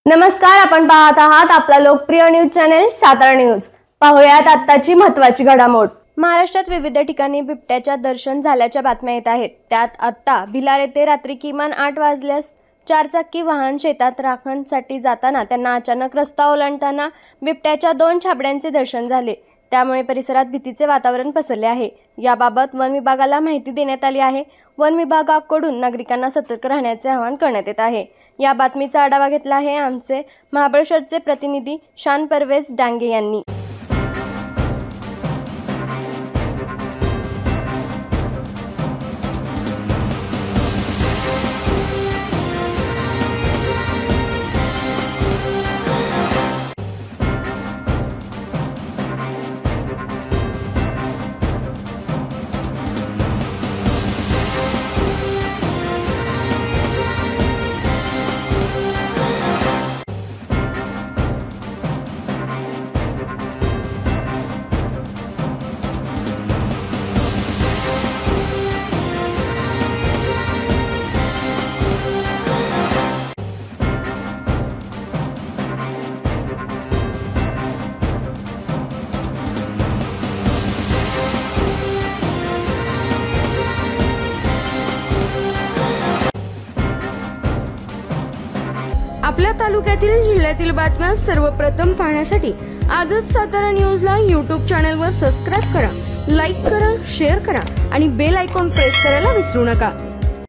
नमस्कार, आपण पाहत आहात आपला लोकप्रिय न्यूज चॅनल सातारा न्यूज। पाहूयात आत्ताची महत्त्वाची घडामोड। महाराष्ट्रात विविध ठिकाणी बिबट्याच्या दर्शन झाल्याच्या बातम्या येत आहेत। त्यात आत्ता भिलार येथे रात्री किमान 8 वाजल्यास 4 चाकी वाहन शेतात राखणसाठी जाताना त्यांना अचानक रस्ता ओलांडताना बिबट्याच्या 2 छाबड्यांचे दर्शन झाले। त्यामुळे परिसरात भीतीचे वातावरण पसरले आहे। याबाबत वन विभागाला माहिती देण्यात आली आहे। वन विभागाकडून नागरिकांना सतर्क राहण्याचे आवाहन करण्यात येत आहे। या बातमीचा आढावा घेतला आहे आमचे महाबळेश्वरचे प्रतिनिधी शान परवेज डांगे यांनी। आपल्या तालुक्यातील जिल्ह्यातील बातम्या सर्वप्रथम पाहण्यासाठी आजच सातारा न्यूजला YouTube चॅनलवर सबस्क्राइब करा, लाईक करा, शेअर करा आणि बेल आयकॉन प्रेस करायला विसरू नका।